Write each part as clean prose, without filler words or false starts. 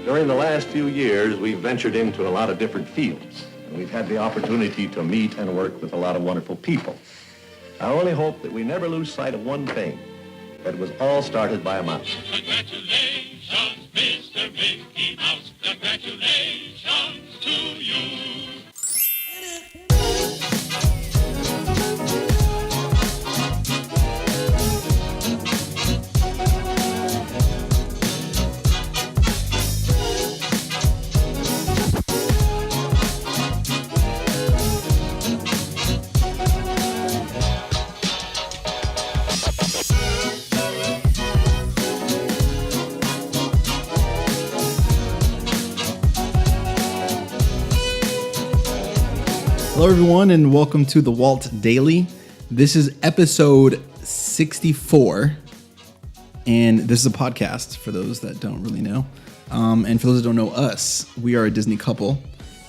During the last few years, we've ventured into a lot of different fields, and we've had the opportunity to meet and work with a lot of wonderful people. I only hope that we never lose sight of one thing, that it was all started by a mouse. Congratulations, Mr. Mickey Mouse. Congratulations to you. Hello, everyone, and welcome to the Walt Daily. This is episode 64, and this is a podcast for those that don't really know. And for those that don't know us, we are a Disney couple,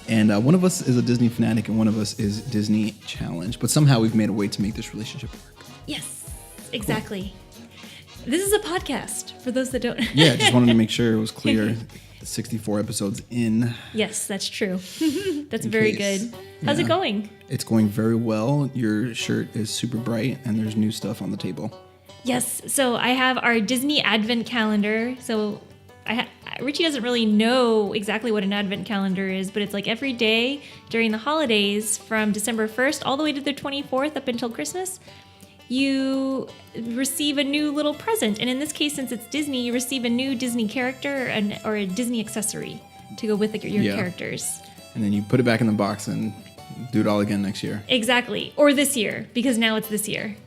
and one of us is a Disney fanatic and one of us is Disney challenged, but somehow we've made a way to make this relationship work. Yes, exactly. Cool. This is a podcast for those that don't. Yeah, just wanted to make sure it was clear. 64 episodes in. Yes, that's true. That's very good. How's it going? It's going very well. Your shirt is super bright and there's new stuff on the table. Yes, so I have our Disney Advent calendar. So Richie doesn't really know exactly what an Advent calendar is, but it's like every day during the holidays from December 1st all the way to the 24th up until Christmas, you receive a new little present. And in this case, since it's Disney, you receive a new Disney character or a Disney accessory to go with your characters. And then you put it back in the box and do it all again next year. Exactly. Or this year, because now it's this year.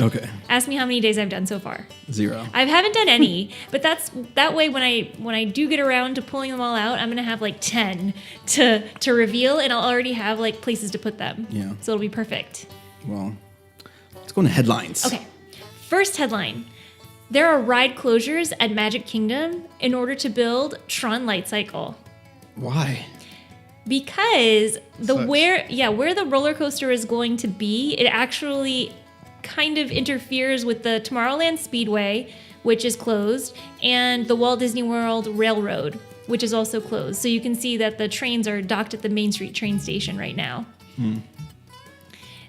Okay. Ask me how many days I've done so far. 0. I haven't done any, but that way when I do get around to pulling them all out, I'm gonna have like 10 to reveal, and I'll already have like places to put them. Yeah. So it'll be perfect. Well, let's go into headlines. Okay. First headline. There are ride closures at Magic Kingdom in order to build Tron Light Cycle. Why? Because where the roller coaster is going to be, it actually kind of interferes with the Tomorrowland Speedway, which is closed, and the Walt Disney World Railroad, which is also closed. So you can see that the trains are docked at the Main Street train station right now.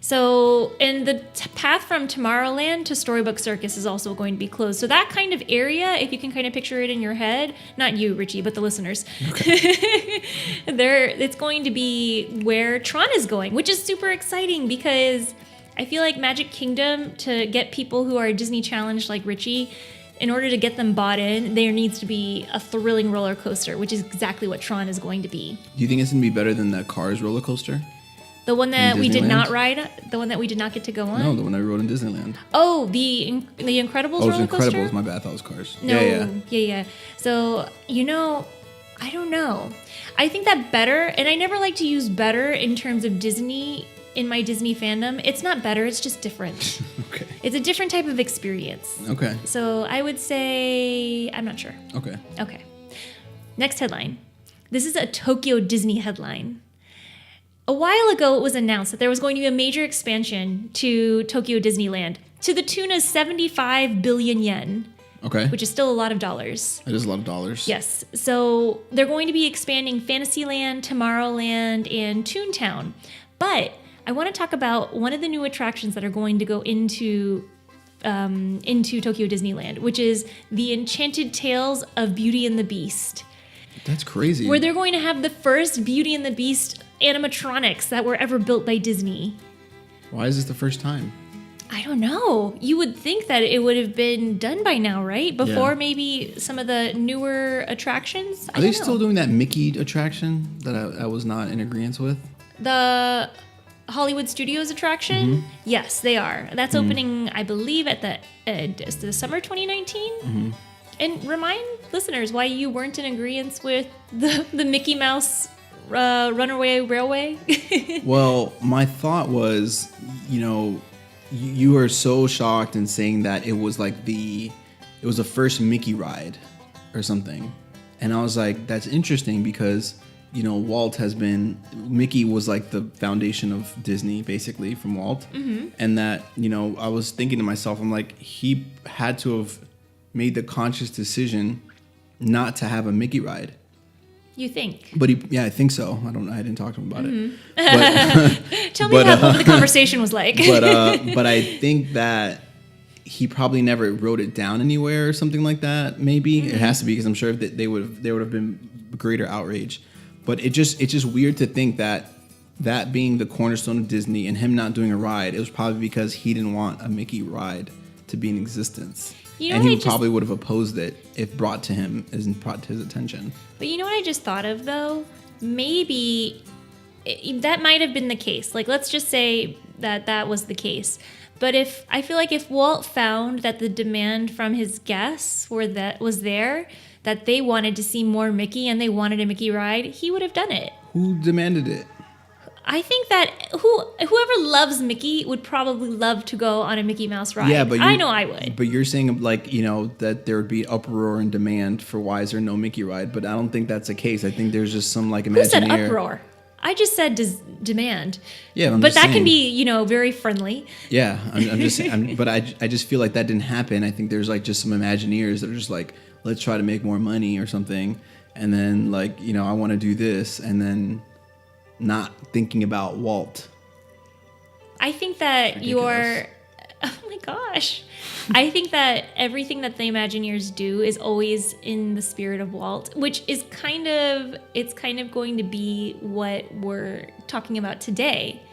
So, and the path from Tomorrowland to Storybook Circus is also going to be closed. So that kind of area, if you can kind of picture it in your head, not you, Richie, but the listeners, okay. It's going to be where Tron is going, which is super exciting because I feel like Magic Kingdom, to get people who are Disney challenged like Richie, in order to get them bought in, there needs to be a thrilling roller coaster, which is exactly what Tron is going to be. Do you think it's going to be better than the Cars roller coaster? The one that we did not ride, the one that we did not get to go on? No, the one I rode in Disneyland. Oh, the Incredibles roller coaster? Incredibles, my bad, I thought it was Cars. No, yeah. So, I don't know. I think that better, and I never like to use better in terms of Disney in my Disney fandom. It's not better, it's just different. Okay. It's a different type of experience. Okay. So I would say, I'm not sure. Okay. Next headline. This is a Tokyo Disney headline. A while ago, it was announced that there was going to be a major expansion to Tokyo Disneyland to the tune of 75 billion yen. Okay. Which is still a lot of dollars. It is a lot of dollars. Yes. So they're going to be expanding Fantasyland, Tomorrowland, and Toontown. But I want to talk about one of the new attractions that are going to go into Tokyo Disneyland, which is the Enchanted Tales of Beauty and the Beast. That's crazy. Where they're going to have the first Beauty and the Beast animatronics that were ever built by Disney. Why is this the first time? I don't know. You would think that it would have been done by now, right? Before maybe some of the newer attractions. Are they still doing that Mickey attraction that I was not in agreement with? The Hollywood Studios attraction? Mm-hmm. Yes, they are. That's opening, I believe, at the summer 2019. Mm-hmm. And remind listeners why you weren't in agreement with the Mickey Mouse Runaway Railway. Well, my thought was, you are so shocked in saying that it was like it was the first Mickey ride or something. And I was like, that's interesting because, Mickey was like the foundation of Disney basically from Walt. Mm-hmm. And that, I was thinking to myself, I'm like, he had to have made the conscious decision not to have a Mickey ride. You think? But I think so. I don't know. I didn't talk to him about it. Tell me what the conversation was like. But I think that he probably never wrote it down anywhere or something like that. Maybe it has to be, because I'm sure that there would have been greater outrage. But it's just weird to think that being the cornerstone of Disney and him not doing a ride, it was probably because he didn't want a Mickey ride to be in existence. And he probably would have opposed it if brought to his attention. But you know what I just thought of, though? Maybe that might have been the case. Like, let's just say that was the case. But I feel like if Walt found that the demand from his guests was there, that they wanted to see more Mickey and they wanted a Mickey ride, he would have done it. Who demanded it? I think that whoever loves Mickey would probably love to go on a Mickey Mouse ride. Yeah, but I know I would. But you're saying, like, that there would be uproar and demand for why is there no Mickey ride? But I don't think that's the case. I think there's just some Imagineer. Who said uproar? I just said demand. Yeah, but that can be very friendly. Yeah, I'm just saying. But I just feel like that didn't happen. I think there's just some Imagineers that are just like, let's try to make more money or something, and then I want to do this, and then not thinking about Walt. I think that oh my gosh. I think that everything that the Imagineers do is always in the spirit of Walt, which is kind of going to be what we're talking about today.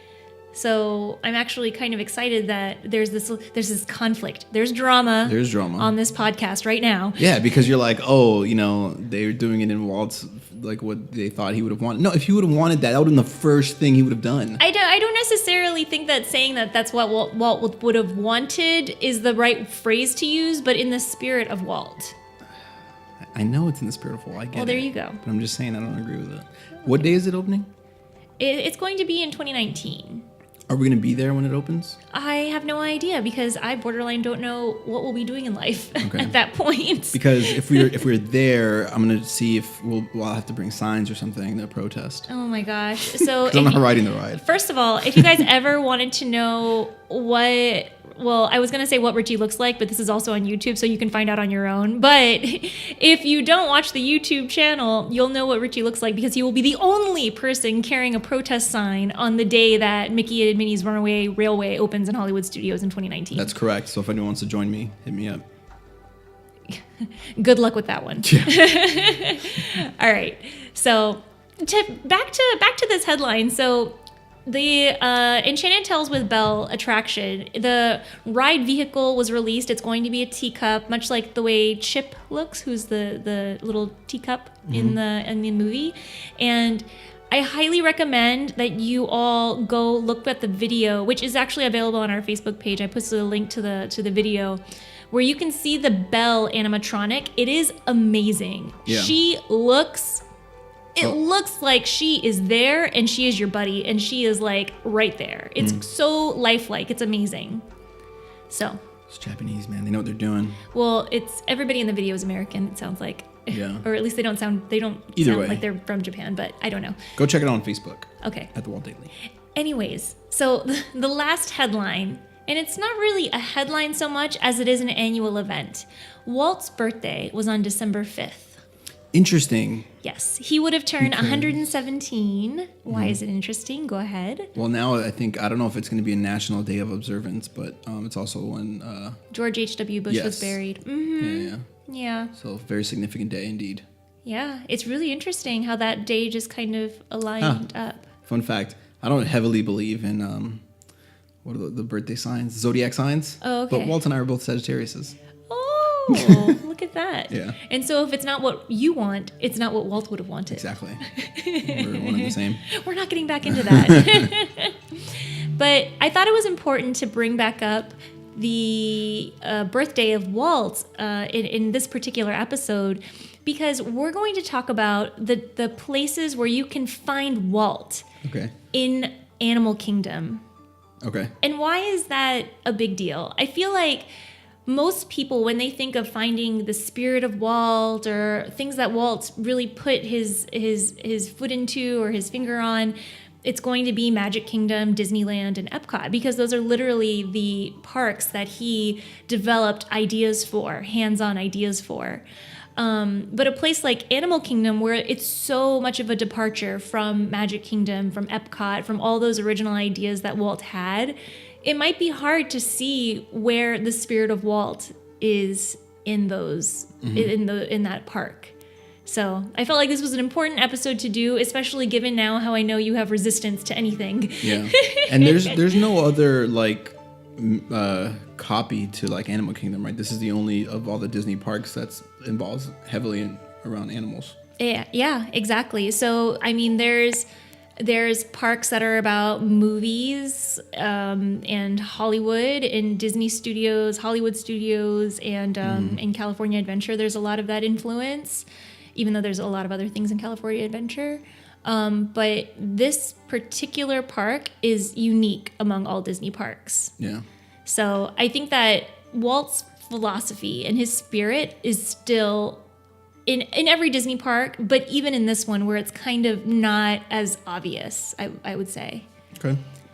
So I'm actually kind of excited that there's this conflict. There's drama on this podcast right now. Yeah, because you're like, they're doing it in Walt's, what they thought he would have wanted. No, if he would have wanted that would have been the first thing he would have done. I don't necessarily think that saying that that's what Walt would have wanted is the right phrase to use, but in the spirit of Walt. I know it's in the spirit of Walt. I get it. Well, there you go. But I'm just saying I don't agree with it. What day is it opening? It's going to be in 2019. Are we going to be there when it opens? I have no idea, because I borderline don't know what we'll be doing in life at that point. Because if we're there, I'm going to see if we'll have to bring signs or something to protest. Oh my gosh! So I'm not riding the ride. First of all, if you guys ever wanted to know I was going to say what Richie looks like, but this is also on YouTube, so you can find out on your own. But if you don't watch the YouTube channel, you'll know what Richie looks like, because he will be the only person carrying a protest sign on the day that Mickey and Minnie's Runaway Railway opens in Hollywood Studios in 2019. That's correct. So if anyone wants to join me, hit me up. Good luck with that one. Yeah. All right. So back to this headline. So the Enchanted Tales with Belle attraction, the ride vehicle was released. It's going to be a teacup, much like the way Chip looks, who's the little teacup in the movie. And I highly recommend that you all go look at the video, which is actually available on our Facebook page. I posted a link to the video where you can see the Belle animatronic. It is amazing. Yeah. It looks like she is there and she is your buddy and she is right there. It's so lifelike. It's amazing. So it's Japanese, man. They know what they're doing. Well, it's everybody in the video is American, it sounds like. Yeah. Or at least they don't sound like they're from Japan, but I don't know. Go check it out on Facebook. Okay. At the Walt Daily. Anyways, so the last headline, and it's not really a headline so much as it is an annual event. Walt's birthday was on December 5th. Interesting. Yes, he would have turned 117. Why is it interesting? Go ahead. Well, now I don't know if it's going to be a national day of observance, but it's also when George H.W. Bush was buried. Mm-hmm. Yeah. So very significant day indeed. Yeah, it's really interesting how that day just kind of aligned up. Fun fact, I don't heavily believe in what are the birthday signs, zodiac signs. Oh, okay. But Walt and I are both Sagittariuses. Oh, look at that. Yeah. And so if it's not what you want, it's not what Walt would have wanted. Exactly. We're one and the same. We're not getting back into that. But I thought it was important to bring back up the birthday of Walt in this particular episode, because we're going to talk about the places where you can find Walt in Animal Kingdom. Okay. And why is that a big deal? I feel like most people, when they think of finding the spirit of Walt or things that Walt really put his foot into or his finger on, it's going to be Magic Kingdom, Disneyland, and Epcot, because those are literally the parks that he developed ideas for, hands-on ideas for. But a place like Animal Kingdom, where it's so much of a departure from Magic Kingdom, from Epcot, from all those original ideas that Walt had, it might be hard to see where the spirit of Walt is in those in that park. So I felt like this was an important episode to do, especially given now how I know you have resistance to anything. Yeah, and there's no other like copy to like Animal Kingdom, right? This is the only of all the Disney parks that's involves heavily around animals. Yeah, exactly. So I mean, there's parks that are about movies and Hollywood and Disney Studios, Hollywood Studios, and in California Adventure, there's a lot of that influence, even though there's a lot of other things in California Adventure. But this particular park is unique among all Disney parks. Yeah. So I think that Walt's philosophy and his spirit is still in every Disney park, but even in this one where it's kind of not as obvious, I would say.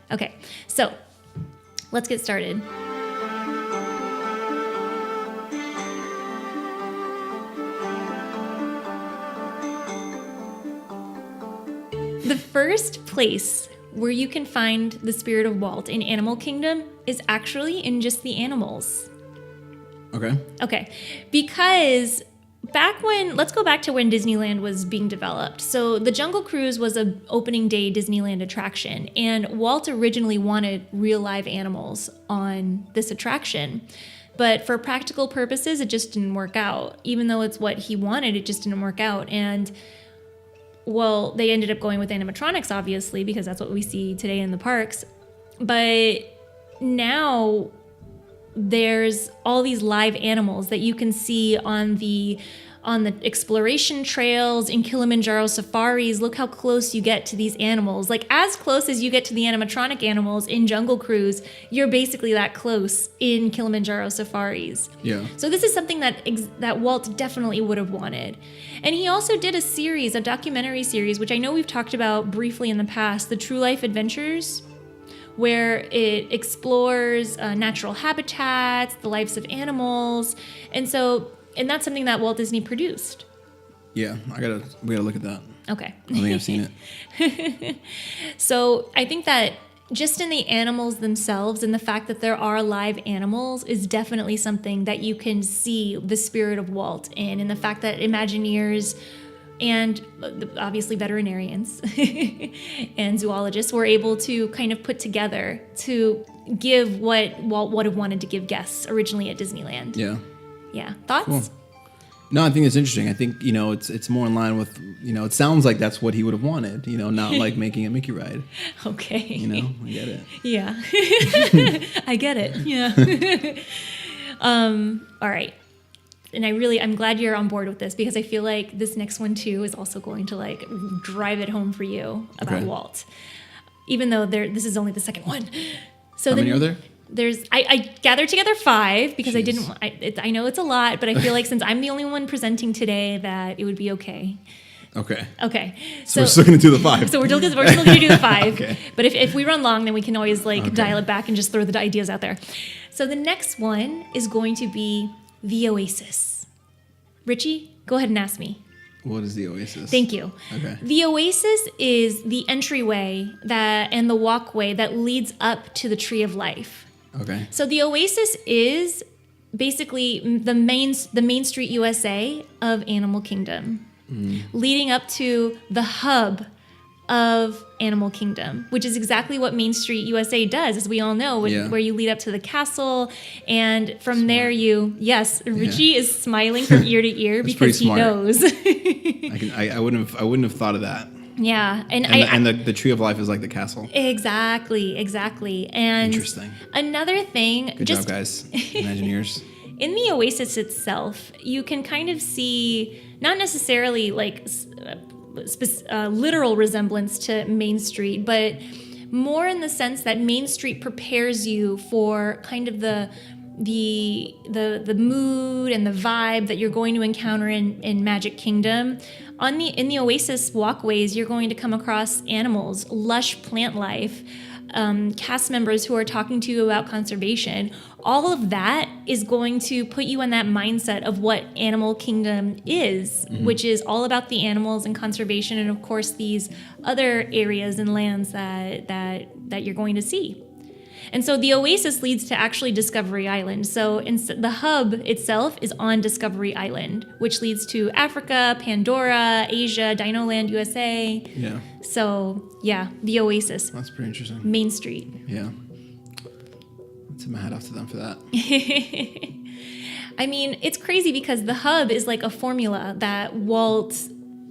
Okay, so let's get started. The first place where you can find the spirit of Walt in Animal Kingdom is actually in just the animals. Okay, because let's go back to when Disneyland was being developed. So the Jungle Cruise was an opening day Disneyland attraction, and Walt originally wanted real live animals on this attraction. But for practical purposes, it just didn't work out. Even though it's what he wanted, it just didn't work out. And well, they ended up going with animatronics, obviously, because that's what we see today in the parks. But now there's all these live animals that you can see on the exploration trails in Kilimanjaro safaris. Look how close you get to these animals. Like as close as you get to the animatronic animals in Jungle Cruise, you're basically that close in Kilimanjaro safaris. Yeah. So this is something that Walt definitely would have wanted. And he also did a documentary series, which I know we've talked about briefly in the past, the True Life Adventures, where it explores natural habitats, the lives of animals. And that's something that Walt Disney produced. Yeah, we gotta look at that. Okay. I don't think I've seen it. So I think that just in the animals themselves and the fact that there are live animals is definitely something that you can see the spirit of Walt in, and the fact that Imagineers and obviously veterinarians and zoologists were able to kind of put together to give what Walt would have wanted to give guests originally at Disneyland. Yeah. Thoughts? Cool. No, I think it's interesting. I think, it's more in line with, it sounds like that's what he would have wanted, not like making a Mickey ride. Okay. I get it. Yeah. I get it. Yeah. All right. And I'm glad you're on board with this, because I feel like this next one too is also going to like drive it home for you about Walt, even though this is only the second one. So how many are there? I gathered together 5 because I know it's a lot, but I feel like since I'm the only one presenting today that it would be okay. Okay. So we're still going to do the 5. So we're still going to do the 5. Okay. But if we run long, then we can always dial it back and just throw the ideas out there. So the next one is going to be the Oasis. Richie, go ahead and ask me. What is the Oasis? Thank you. Okay. The Oasis is the entryway and the walkway that leads up to the Tree of Life. Okay. So the Oasis is basically the Main Street USA of Animal Kingdom, leading up to the hub of Animal Kingdom, which is exactly what Main Street USA does, as we all know, where you lead up to the castle, and from there Richie is smiling from ear to ear because he knows. I wouldn't have thought of that. Yeah, and the Tree of Life is like the castle. Exactly. And interesting. Another thing, good job, guys, Imagineers. In the Oasis itself, you can kind of see not necessarily like literal resemblance to Main Street, but more in the sense that Main Street prepares you for kind of the mood and the vibe that you're going to encounter in Magic Kingdom. In the Oasis walkways, you're going to come across animals, lush plant life, cast members who are talking to you about conservation. All of that is going to put you in that mindset of what Animal Kingdom is, which is all about the animals and conservation, and of course these other areas and lands that you're going to see. And so the Oasis leads to actually Discovery Island. So the hub itself is on Discovery Island, which leads to Africa, Pandora, Asia, Dino Land, USA. Yeah. So, yeah, the Oasis. That's pretty interesting. Main Street. Yeah. I'd tip my hat off to them for that. I mean, it's crazy because the hub is like a formula that Walt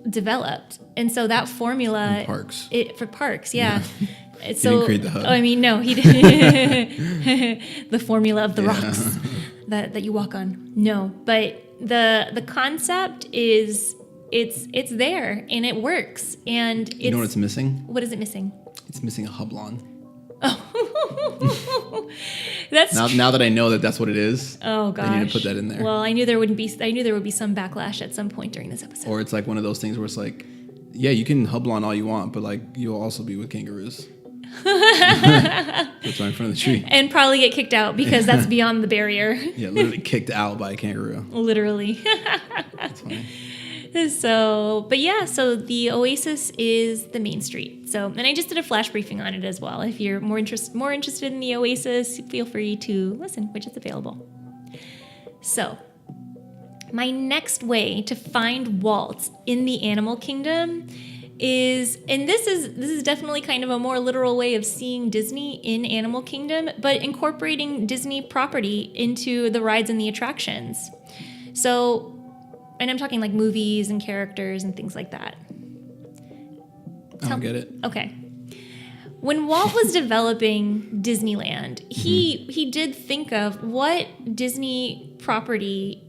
developed. And so that formula... And parks. For parks, yeah. He didn't create the hub. Oh, I mean, no, he didn't. The formula of the rocks that you walk on. No, but the concept is it's there and it works. And it's, you know what it's missing? What is it missing? It's missing a hublon. Oh, that's now that I know that that's what it is. Oh gosh, I need to put that in there. Well, I knew there would be some backlash at some point during this episode. Or it's like one of those things where it's like, yeah, you can hublon all you want, but like you'll also be with kangaroos. That's right in front of the tree. And probably get kicked out because that's beyond the barrier. Yeah, literally kicked out by a kangaroo. Literally. That's funny. So the Oasis is the main street. So, and I just did a flash briefing on it as well. If you're more interested in the Oasis, feel free to listen, which is available. So, my next way to find Walt in the Animal Kingdom is, and this is definitely kind of a more literal way of seeing Disney in Animal Kingdom, but incorporating Disney property into the rides and the attractions. So, and I'm talking like movies and characters and things like that. I don't get it. Okay. When Walt was developing Disneyland, he did think of what Disney property,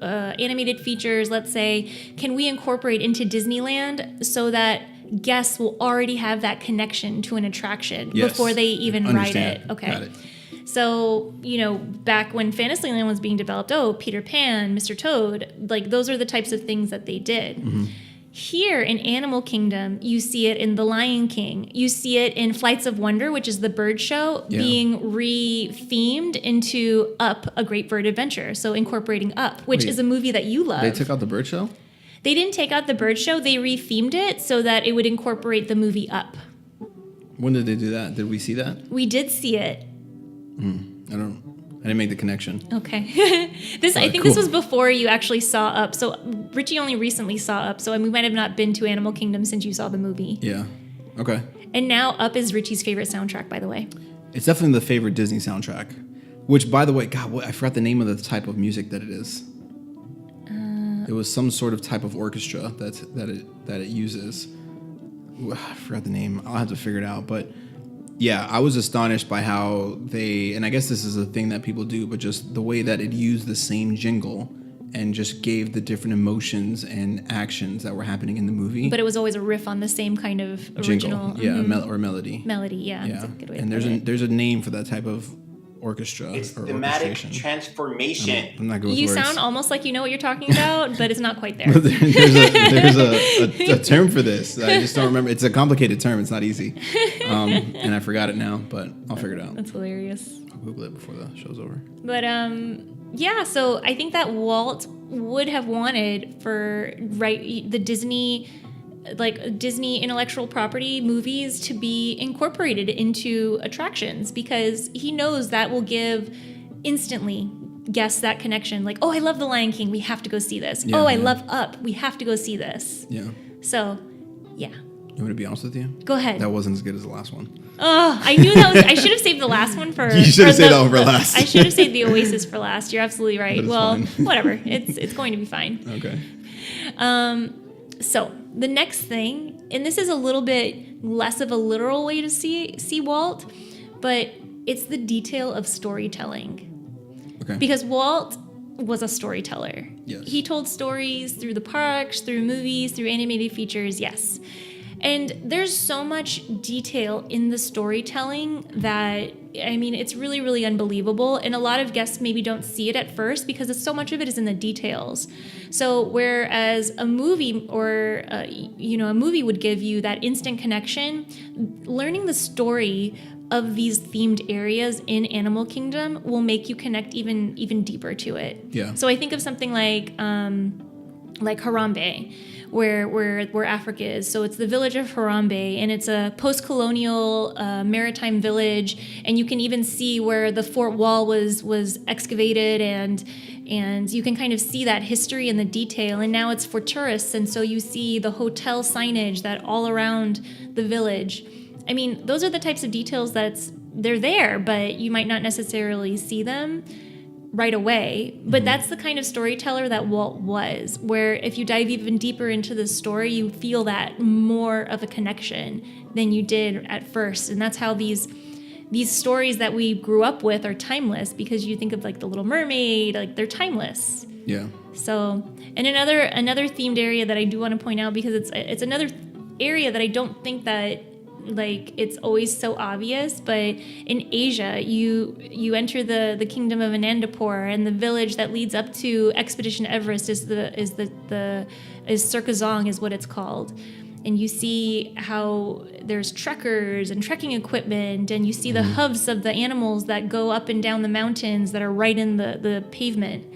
animated features, let's say, can we incorporate into Disneyland so that guests will already have that connection to an attraction before they even ride it. Okay. Got it. So, back when Fantasyland was being developed, Peter Pan, Mr. Toad, like those are the types of things that they did. Mm-hmm. Here in Animal Kingdom, you see it in The Lion King. You see it in Flights of Wonder, which is the bird show, being re-themed into Up, A Great Bird Adventure. So incorporating Up, which is a movie that you love. They took out the bird show? They didn't take out the bird show. They re-themed it so that it would incorporate the movie Up. When did they do that? Did we see that? We did see it. I didn't make the connection. Okay. I think this was before you actually saw Up. So Richie only recently saw Up. So we might have not been to Animal Kingdom since you saw the movie. Yeah. Okay. And now Up is Richie's favorite soundtrack, by the way. It's definitely the favorite Disney soundtrack. Which, by the way, I forgot the name of the type of music that it is. It was some sort of type of orchestra that it uses. Ooh, I forgot the name. I'll have to figure it out. But yeah, I was astonished by how and I guess this is a thing that people do, but just the way that it used the same jingle and just gave the different emotions and actions that were happening in the movie. But it was always a riff on the same kind of original jingle, or melody. Melody, yeah. That's a good way and to put it. There's a name for that type of orchestra. It's or thematic orchestration. transformation. I'm not good with You words. sound almost like you know what you're talking about, but it's not quite there. there's a term for this. I just don't remember. It's a complicated term. It's not easy. And I forgot it now, but I'll figure it out. That's hilarious. I'll Google it before the show's over. But yeah, so I think that Walt would have wanted for the Disney intellectual property movies to be incorporated into attractions, because he knows that will give instantly guests that connection. Like, I love The Lion King, we have to go see this. I love Up, we have to go see this. Yeah. So, yeah. You want me to be honest with you? Go ahead. That wasn't as good as the last one. Oh, I knew that was. I should have saved the last one for. You should have saved that one for last. I should have saved the Oasis for last. You're absolutely right. Well, fine. whatever. It's going to be fine. Okay. So the next thing, and this is a little bit less of a literal way to see Walt, but it's the detail of storytelling. Okay. Because Walt was a storyteller. Yes. He told stories through the parks, through movies, through animated features. Yes. And there's so much detail in the storytelling that, I mean, it's really, really unbelievable. And a lot of guests maybe don't see it at first because so much of it is in the details. So whereas a movie or, a movie would give you that instant connection, learning the story of these themed areas in Animal Kingdom will make you connect even deeper to it. Yeah. So I think of something like Harambe, where Africa is. So it's the village of Harambe, and it's a post-colonial maritime village, and you can even see where the fort wall was excavated, and you can kind of see that history and the detail. And now it's for tourists, and so you see the hotel signage that all around the village. I mean, those are the types of details they're there, but you might not necessarily see them right away. But that's the kind of storyteller that Walt was, where if you dive even deeper into the story, you feel that more of a connection than you did at first. And that's how these stories that we grew up with are timeless, because you think of like The Little Mermaid, like they're timeless. Yeah. So, and another themed area that I do want to point out, because it's another area that I don't think that like it's always so obvious, but in Asia you enter the kingdom of Anandapur, and the village that leads up to Expedition Everest is Sirkazong is what it's called. And you see how there's trekkers and trekking equipment, and you see the hooves of the animals that go up and down the mountains that are right in the pavement.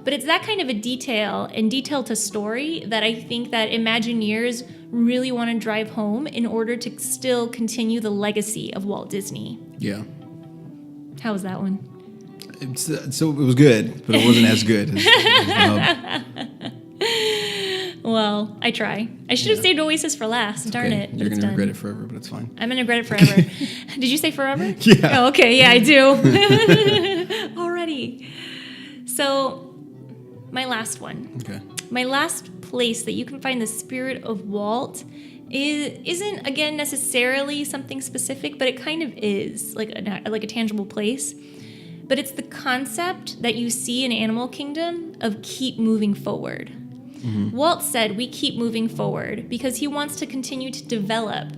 But it's that kind of a detail to story that I think that Imagineers really want to drive home in order to still continue the legacy of Walt Disney. Yeah. How was that one? So it was good, but it wasn't as good as Well, I try. I should have saved Oasis for last. Darn okay. it. You're going to regret it forever, but it's fine. I'm going to regret it forever. Did you say forever? Yeah. Oh, okay. Yeah, I do. Already. So, my last one. Okay. My last place that you can find the spirit of Walt isn't, again, necessarily something specific, but it kind of is like a tangible place. But it's the concept that you see in Animal Kingdom of keep moving forward. Walt said we keep moving forward because he wants to continue to develop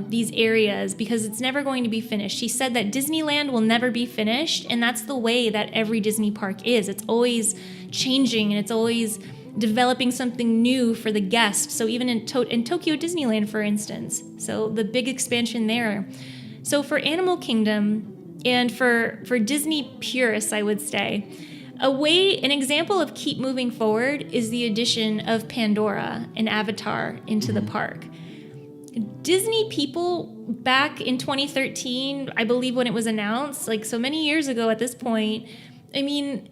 these areas, because it's never going to be finished. He said that Disneyland will never be finished, and that's the way that every Disney park is. It's always changing, and it's always developing something new for the guest. So even in Tokyo Disneyland, for instance, so the big expansion there. So for Animal Kingdom and for Disney purists, I would say, an example of keep moving forward is the addition of Pandora and Avatar into the park. Disney people back in 2013, I believe when it was announced, like so many years ago at this point, I mean,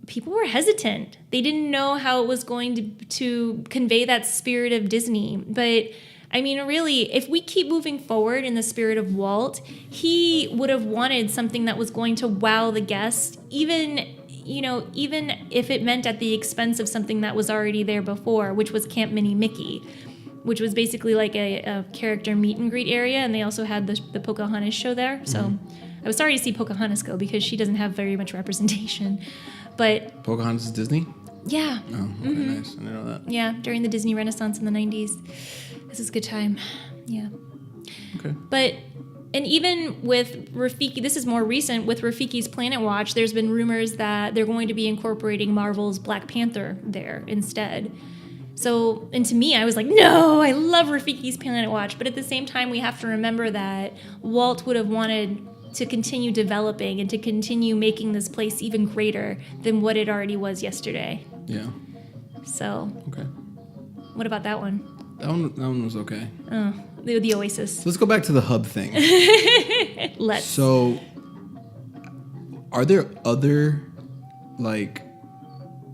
people were hesitant. They didn't know how it was going to convey that spirit of Disney. But I mean, really, if we keep moving forward in the spirit of Walt, he would have wanted something that was going to wow the guest, even if it meant at the expense of something that was already there before, which was Camp Mini Mickey, which was basically like a character meet and greet area, and they also had the Pocahontas show there. So I was sorry to see Pocahontas go, because she doesn't have very much representation. But Pocahontas is Disney? Yeah. Oh, okay, nice. I didn't know that. Yeah, during the Disney Renaissance in the 90s. This is a good time. Yeah. Okay. And even with Rafiki, this is more recent, with Rafiki's Planet Watch, there's been rumors that they're going to be incorporating Marvel's Black Panther there instead. So, and to me, I was like, no, I love Rafiki's Planet Watch. But at the same time, we have to remember that Walt would have wanted to continue developing and to continue making this place even greater than what it already was yesterday. Yeah. So. Okay. What about that one? That one was okay. Oh, the Oasis. So let's go back to the hub thing. Let's. So, are there other, like,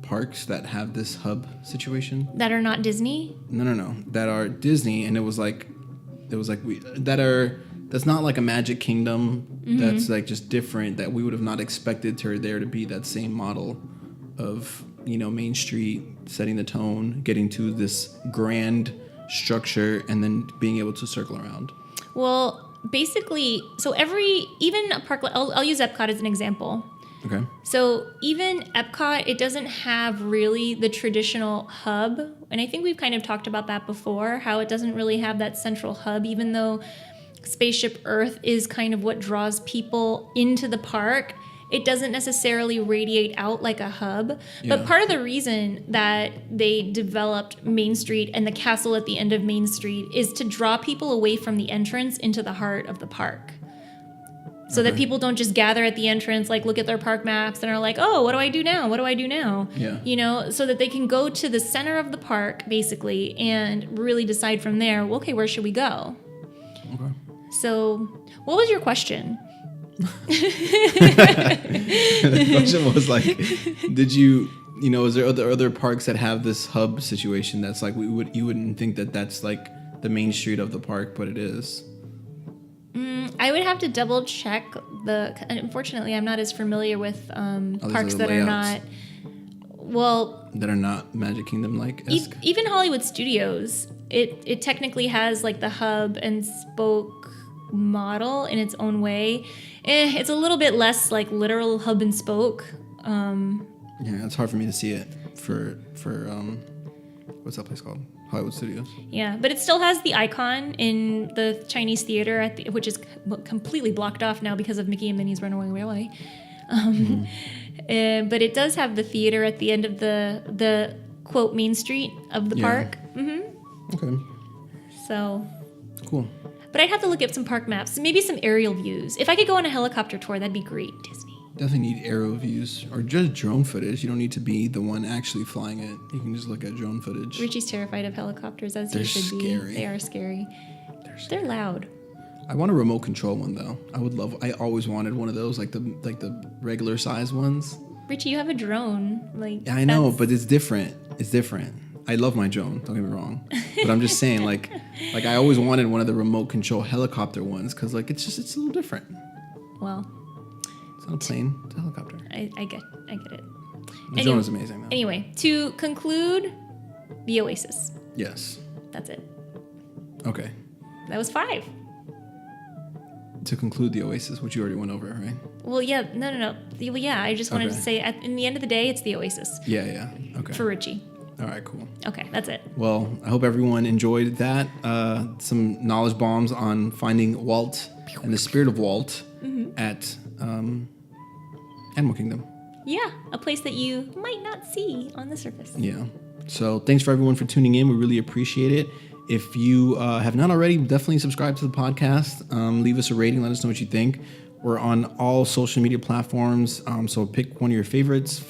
parks that have this hub situation? That are not Disney? No. That are Disney, and that's not like a Magic Kingdom. That's like just different, that we would have not expected there to be that same model of, Main Street, setting the tone, getting to this grand structure, and then being able to circle around. Well, basically, so even a park, I'll use Epcot as an example. Okay. So even Epcot, it doesn't have really the traditional hub. And I think we've kind of talked about that before, how it doesn't really have that central hub, even though Spaceship Earth is kind of what draws people into the park. It doesn't necessarily radiate out like a hub. Yeah. But part of the reason that they developed Main Street and the castle at the end of Main Street is to draw people away from the entrance into the heart of the park. So that people don't just gather at the entrance, like look at their park maps and are like, oh, what do I do now? What do I do now? Yeah. You know, so that they can go to the center of the park, basically, and really decide from there, well, okay, where should we go? Okay. So what was your question? The question was like, did you know, is there other parks that have this hub situation that's like you wouldn't think that that's like the main street of the park, but it is? I would have to double check unfortunately, I'm not as familiar with parks other that are layouts. That are not Magic Kingdom like. Even Hollywood Studios, it technically has like the hub and spoke model in its own way. It's a little bit less like literal hub and spoke. Yeah, it's hard for me to see it for what's that place called? Hollywood Studios. Yeah, but it still has the icon in the Chinese theater, which is completely blocked off now because of Mickey and Minnie's Runaway Railway. But it does have the theater at the end of the quote Main Street of the park. Okay. So Cool. But I'd have to look at some park maps, maybe some aerial views. If I could go on a helicopter tour, that'd be great, Disney. Definitely need aerial views or just drone footage. You don't need to be the one actually flying it. You can just look at drone footage. Richie's terrified of helicopters, as They're he should scary. be. They are scary. They're loud. I want a remote control one though. I always wanted one of those, like the regular size ones. Richie, you have a drone. Like Yeah, I know, but it's different. It's different. I love my drone. Don't get me wrong, but I'm just saying, like I always wanted one of the remote control helicopter ones because like it's a little different. Well, it's not a plane. It's a helicopter. I get it. The drone is amazing though. Anyway, to conclude, the Oasis. Yes. That's it. Okay. That was 5. To conclude the Oasis, which you already went over, right? Well, yeah, no. Well, yeah, I just wanted to Okay. say, in the end of the day, it's the Oasis Yeah. Okay. for Richie. All right. Cool. Okay, that's it. Well, I hope everyone enjoyed that. Some knowledge bombs on finding Walt and the spirit of Walt at Animal Kingdom. Yeah, a place that you might not see on the surface. Yeah. So thanks for everyone for tuning in. We really appreciate it. If you have not already, definitely subscribe to the podcast. Leave us a rating. Let us know what you think. We're on all social media platforms. So pick one of your favorites.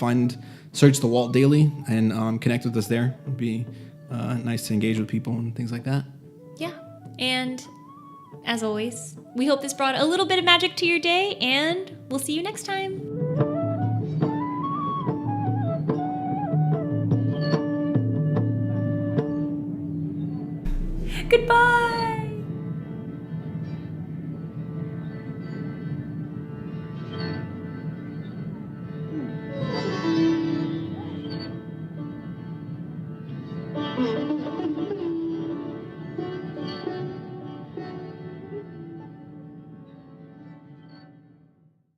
Search the Walt Daily and connect with us there. It'd be nice to engage with people and things like that. Yeah, and as always, we hope this brought a little bit of magic to your day, and we'll see you next time. Goodbye. Thank you.